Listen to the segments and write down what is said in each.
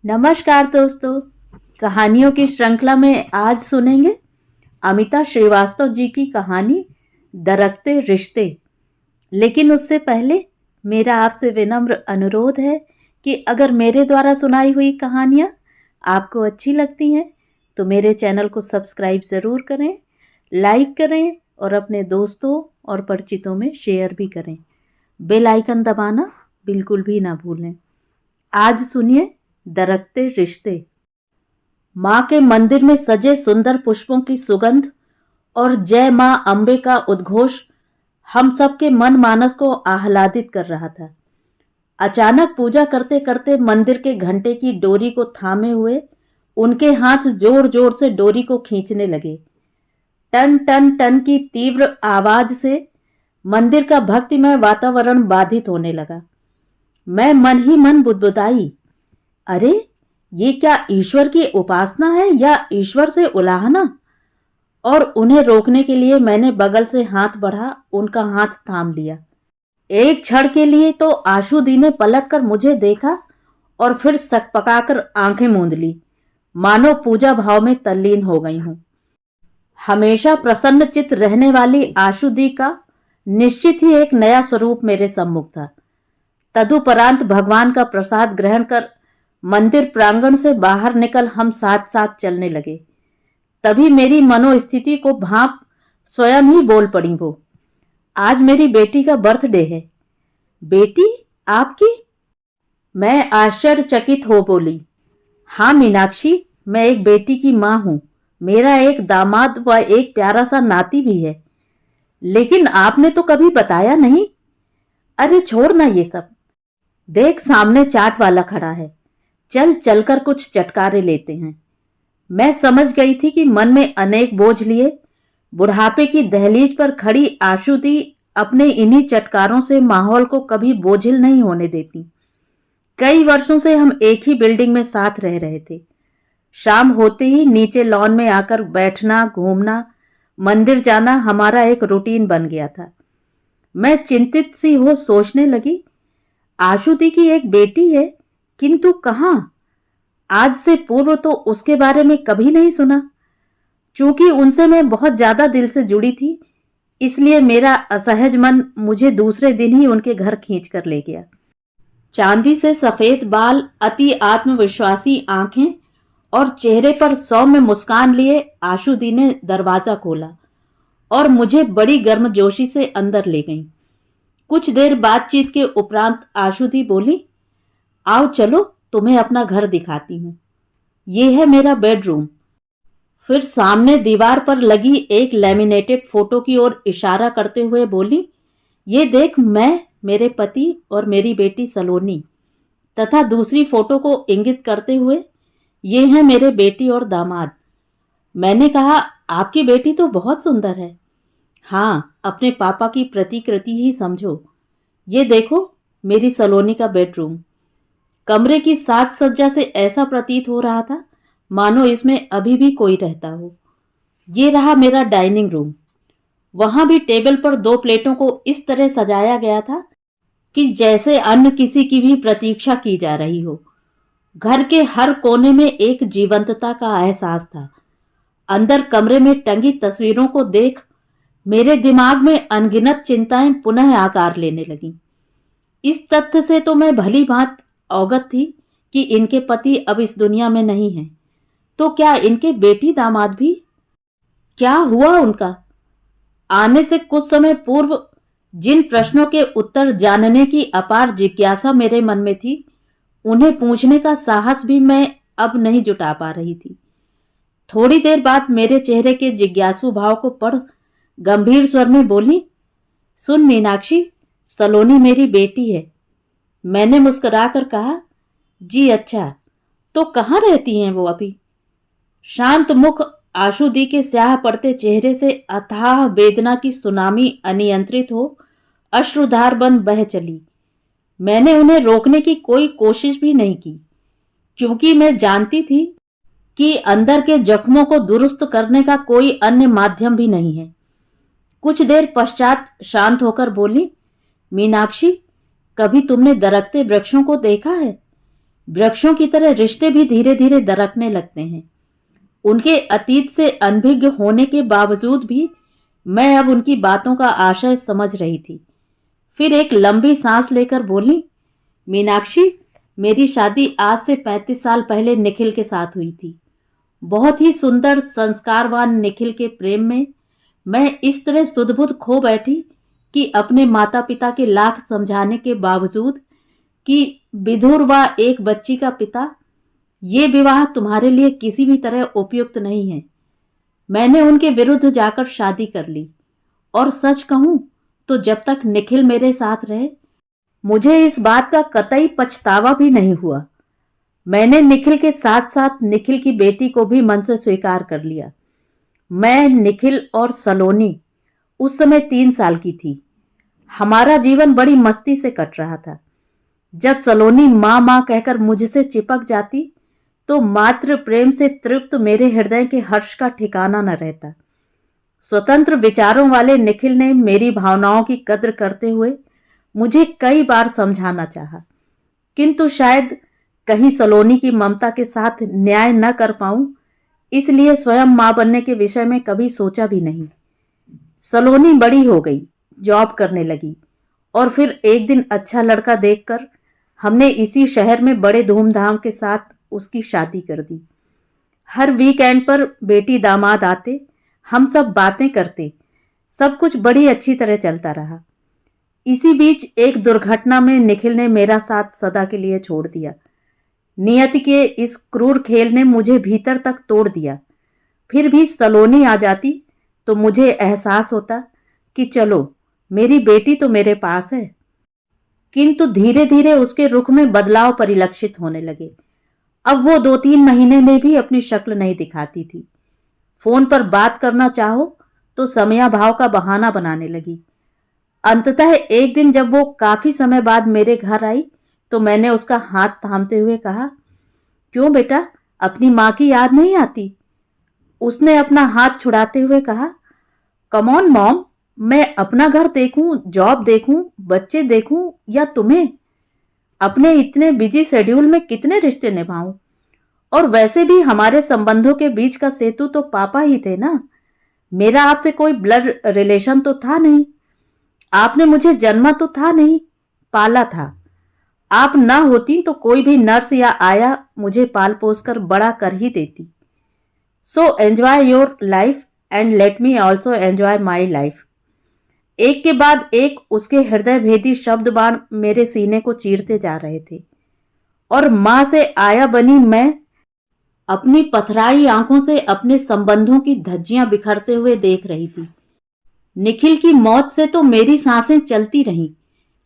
नमस्कार दोस्तों। कहानियों की श्रृंखला में आज सुनेंगे अमिता श्रीवास्तव जी की कहानी दरकते रिश्ते। लेकिन उससे पहले मेरा आपसे विनम्र अनुरोध है कि अगर मेरे द्वारा सुनाई हुई कहानियाँ आपको अच्छी लगती हैं तो मेरे चैनल को सब्सक्राइब ज़रूर करें, लाइक करें और अपने दोस्तों और परिचितों में शेयर भी करें। बेल आइकन दबाना बिल्कुल भी ना भूलें। आज सुनिए दरकते रिश्ते। माँ के मंदिर में सजे सुंदर पुष्पों की सुगंध और जय माँ अम्बे का उद्घोष हम सबके मन मानस को आह्लादित कर रहा था। अचानक पूजा करते करते मंदिर के घंटे की डोरी को थामे हुए उनके हाथ जोर जोर से डोरी को खींचने लगे। टन टन टन की तीव्र आवाज से मंदिर का भक्तिमय वातावरण बाधित होने लगा। मैं मन ही मन बुदबुदाई, अरे ये क्या ईश्वर की उपासना है या ईश्वर से उलाहना? और उन्हें रोकने के लिए मैंने बगल से हाथ बढ़ा उनका हाथ थाम लिया। एक क्षण के लिए तो आशु दी ने पलट कर मुझे देखा और फिर सकपकाकर आंखें मूंद ली, मानो पूजा भाव में तल्लीन हो गई हूं। हमेशा प्रसन्न चित्त रहने वाली आशु दी का निश्चित ही एक नया स्वरूप मेरे सम्मुख था। तदुपरांत भगवान का प्रसाद ग्रहण कर मंदिर प्रांगण से बाहर निकल हम साथ साथ चलने लगे। तभी मेरी मनोस्थिति को भांप स्वयं ही बोल पड़ी वो, आज मेरी बेटी का बर्थडे है। बेटी आपकी? मैं आश्चर्यचकित हो बोली, हाँ मीनाक्षी, मैं एक बेटी की माँ हूं। मेरा एक दामाद व एक प्यारा सा नाती भी है, लेकिन आपने तो कभी बताया नहीं। अरे छोड़ ना ये सब, देख सामने चाट वाला खड़ा है, चल चलकर कुछ चटकारे लेते हैं। मैं समझ गई थी कि मन में अनेक बोझ लिए बुढ़ापे की दहलीज पर खड़ी आशु दी अपने इन्हीं चटकारों से माहौल को कभी बोझिल नहीं होने देती। कई वर्षों से हम एक ही बिल्डिंग में साथ रह रहे थे। शाम होते ही नीचे लॉन में आकर बैठना, घूमना, मंदिर जाना हमारा एक रूटीन बन गया था। मैं चिंतित सी हो सोचने लगी, आशु दी की एक बेटी है, किंतु कहां? आज से पूर्व तो उसके बारे में कभी नहीं सुना। चूंकि उनसे मैं बहुत ज्यादा दिल से जुड़ी थी, इसलिए मेरा असहज मन मुझे दूसरे दिन ही उनके घर खींच कर ले गया। चांदी से सफेद बाल, अति आत्मविश्वासी आंखें और चेहरे पर सौम्य मुस्कान लिए आशु दी ने दरवाजा खोला और मुझे बड़ी गर्मजोशी से अंदर ले गईं। कुछ देर बातचीत के उपरांत आशु दी बोली, आओ चलो तुम्हें अपना घर दिखाती हूं। ये है मेरा बेडरूम। फिर सामने दीवार पर लगी एक लैमिनेटेड फोटो की ओर इशारा करते हुए बोली, ये देख, मैं, मेरे पति और मेरी बेटी सलोनी। तथा दूसरी फोटो को इंगित करते हुए, ये हैं मेरे बेटी और दामाद। मैंने कहा, आपकी बेटी तो बहुत सुंदर है। हाँ, अपने पापा की प्रतिकृति ही समझो। ये देखो मेरी सलोनी का बेडरूम। कमरे की साज सज्जा से ऐसा प्रतीत हो रहा था मानो इसमें अभी भी कोई रहता हो। ये रहा मेरा डाइनिंग रूम। वहां भी टेबल पर 2 प्लेटों को इस तरह सजाया गया था कि जैसे अन्य किसी की भी प्रतीक्षा की जा रही हो। घर के हर कोने में एक जीवंतता का एहसास था। अंदर कमरे में टंगी तस्वीरों को देख मेरे दिमाग में अनगिनत चिंताएं पुनः आकार लेने लगीं। इस तथ्य से तो मैं भली भांति अवगत थी कि इनके पति अब इस दुनिया में नहीं हैं, तो क्या इनके बेटी दामाद भी? क्या हुआ उनका? आने से कुछ समय पूर्व जिन प्रश्नों के उत्तर जानने की अपार जिज्ञासा मेरे मन में थी, उन्हें पूछने का साहस भी मैं अब नहीं जुटा पा रही थी। थोड़ी देर बाद मेरे चेहरे के जिज्ञासु भाव को पढ़ गंभीर स्वर में बोली, सुन मीनाक्षी, सलोनी मेरी बेटी है। मैंने मुस्कुराकर कहा, जी अच्छा, तो कहाँ रहती हैं वो अभी? शांत मुख आशु दी के स्याह पड़ते चेहरे से अथाह वेदना की सुनामी अनियंत्रित हो अश्रुधार बन बह चली। मैंने उन्हें रोकने की कोई कोशिश भी नहीं की, क्योंकि मैं जानती थी कि अंदर के जख्मों को दुरुस्त करने का कोई अन्य माध्यम भी नहीं है। कुछ देर पश्चात शांत होकर बोली, मीनाक्षी, कभी तुमने दरकते वृक्षों को देखा है? वृक्षों की तरह रिश्ते भी धीरे धीरे दरकने लगते हैं। उनके अतीत से अनभिज्ञ होने के बावजूद भी मैं अब उनकी बातों का आशय समझ रही थी। फिर एक लंबी सांस लेकर बोली, मीनाक्षी, मेरी शादी आज से 35 साल पहले निखिल के साथ हुई थी। बहुत ही सुंदर संस्कारवान निखिल के प्रेम में मैं इस तरह सुध-बुध खो बैठी कि अपने माता पिता के लाख समझाने के बावजूद कि विधुर व एक बच्ची का पिता, ये विवाह तुम्हारे लिए किसी भी तरह उपयुक्त नहीं है। मैंने उनके विरुद्ध जाकर शादी कर ली और सच कहूं तो जब तक निखिल मेरे साथ रहे मुझे इस बात का कतई पछतावा भी नहीं हुआ। मैंने निखिल के साथ साथ निखिल की बेटी को भी मन से स्वीकार कर लिया। मैं, निखिल और सलोनी उस समय 3 साल की थी। हमारा जीवन बड़ी मस्ती से कट रहा था। जब सलोनी माँ माँ कहकर मुझसे चिपक जाती तो मात्र प्रेम से तृप्त मेरे हृदय के हर्ष का ठिकाना न रहता। स्वतंत्र विचारों वाले निखिल ने मेरी भावनाओं की कद्र करते हुए मुझे कई बार समझाना चाहा, किंतु शायद कहीं सलोनी की ममता के साथ न्याय न कर पाऊं, इसलिए स्वयं मां बनने के विषय में कभी सोचा भी नहीं। सलोनी बड़ी हो गई, जॉब करने लगी और फिर एक दिन अच्छा लड़का देखकर हमने इसी शहर में बड़े धूमधाम के साथ उसकी शादी कर दी। हर वीकेंड पर बेटी दामाद आते, हम सब बातें करते, सब कुछ बड़ी अच्छी तरह चलता रहा। इसी बीच एक दुर्घटना में निखिल ने मेरा साथ सदा के लिए छोड़ दिया। नियति के इस क्रूर खेल ने मुझे भीतर तक तोड़ दिया। फिर भी सलोनी आ जाती तो मुझे एहसास होता कि चलो, मेरी बेटी तो मेरे पास है। किंतु धीरे धीरे उसके रुख में बदलाव परिलक्षित होने लगे। अब वो 2-3 महीने में भी अपनी शक्ल नहीं दिखाती थी। फोन पर बात करना चाहो तो समयाभाव का बहाना बनाने लगी। अंततः एक दिन जब वो काफी समय बाद मेरे घर आई तो मैंने उसका हाथ थामते हुए कहा, क्यों बेटा, अपनी मां की याद नहीं आती? उसने अपना हाथ छुड़ाते हुए कहा, कम ऑन मॉम, मैं अपना घर देखूं, जॉब देखूं, बच्चे देखूं या तुम्हें? अपने इतने बिजी शेड्यूल में कितने रिश्ते निभाऊं? और वैसे भी हमारे संबंधों के बीच का सेतु तो पापा ही थे ना। मेरा आपसे कोई ब्लड रिलेशन तो था नहीं। आपने मुझे जन्मा तो था नहीं, पाला था। आप ना होती तो कोई भी नर्स या आया मुझे पाल पोस कर बड़ा कर ही देती। So enjoy your life and let me also enjoy my life. एक के बाद एक उसके हृदय भेदी शब्द बाण मेरे सीने को चीरते जा रहे थे और मां से आया बनी मैं अपनी पथराई आंखों से अपने संबंधों की धज्जियां बिखरते हुए देख रही थी। निखिल की मौत से तो मेरी सांसें चलती रहीं,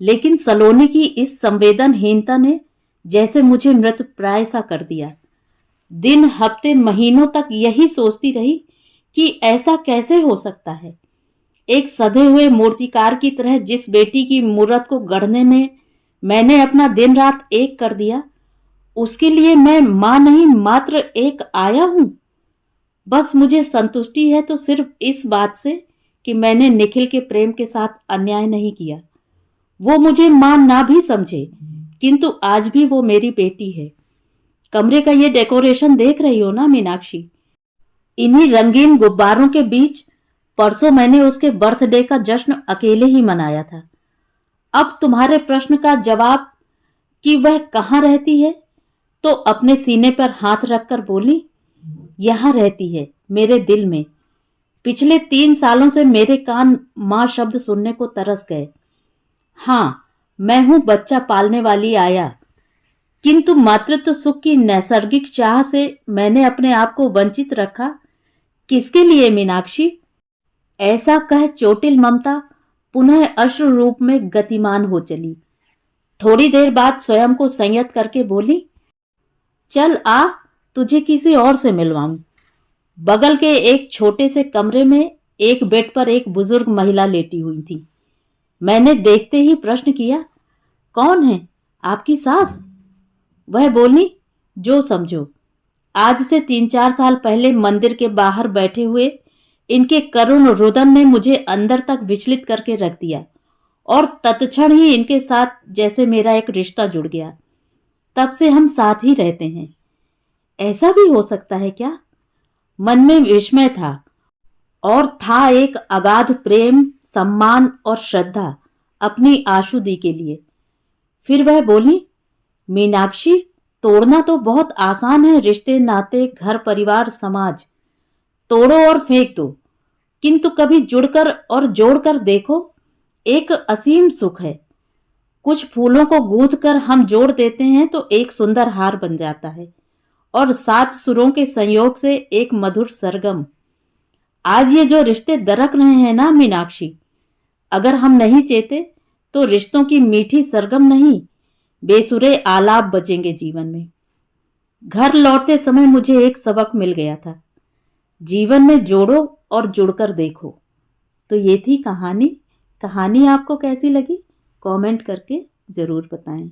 लेकिन सलोनी की इस संवेदनहीनता ने जैसे मुझे मृत प्राय सा कर दिया। दिन, हफ्ते, महीनों तक यही सोचती रही कि ऐसा कैसे हो सकता है। एक सधे हुए मूर्तिकार की तरह जिस बेटी की मूर्त को गढ़ने में मैंने अपना दिन रात एक कर दिया, उसके लिए मैं मां नहीं, मात्र एक आया हूं। बस मुझे संतुष्टि है तो सिर्फ इस बात से कि मैंने निखिल के प्रेम के साथ अन्याय नहीं किया। वो मुझे मां ना भी समझे, किंतु आज भी वो मेरी बेटी है। कमरे का ये डेकोरेशन देख रही हो ना मीनाक्षी? इन्हीं रंगीन गुब्बारों के बीच परसों मैंने उसके बर्थडे का जश्न अकेले ही मनाया था। अब तुम्हारे प्रश्न का जवाब कि वह कहाँ रहती है, तो अपने सीने पर हाथ रखकर बोली, यहां रहती है, मेरे दिल में। पिछले 3 सालों से मेरे कान मां शब्द सुनने को तरस गए। हां, मैं हूं बच्चा पालने वाली आया, किंतु मातृत्व सुख की नैसर्गिक चाह से मैंने अपने आप को वंचित रखा। किसके लिए मीनाक्षी? ऐसा कह चोटिल ममता पुनः अश्रु रूप में गतिमान हो चली। थोड़ी देर बाद स्वयं को संयत करके बोली, चल आ, तुझे किसी और से मिलवाऊं। बगल के एक छोटे से कमरे में एक बेड पर एक बुजुर्ग महिला लेटी हुई थी। मैंने देखते ही प्रश्न किया, कौन है? आपकी सास? वह बोली, जो समझो। आज से 3-4 साल पहले मंदिर के बाहर बैठे हुए इनके करुण रुदन ने मुझे अंदर तक विचलित करके रख दिया और तत्क्षण ही इनके साथ जैसे मेरा एक रिश्ता जुड़ गया। तब से हम साथ ही रहते हैं। ऐसा भी हो सकता है क्या? मन में विस्मय था और था एक अगाध प्रेम, सम्मान और श्रद्धा अपनी आशुदी के लिए। फिर वह बोली, मीनाक्षी, तोड़ना तो बहुत आसान है, रिश्ते, नाते, घर परिवार, समाज। तोड़ो और फेंक दो, किंतु कभी जुड़कर और जोड़कर देखो, एक असीम सुख है। कुछ फूलों को गूंथ कर हम जोड़ देते हैं तो एक सुंदर हार बन जाता है, और 7 सुरों के संयोग से एक मधुर सरगम। आज ये जो रिश्ते दरक रहे हैं ना मीनाक्षी, अगर हम नहीं चेते तो रिश्तों की मीठी सरगम नहीं, बेसुरे आलाप बजेंगे जीवन में। घर लौटते समय मुझे एक सबक मिल गया था, जीवन में जोड़ो और जुड़कर देखो। तो ये थी कहानी। कहानी आपको कैसी लगी? कमेंट करके ज़रूर बताएं।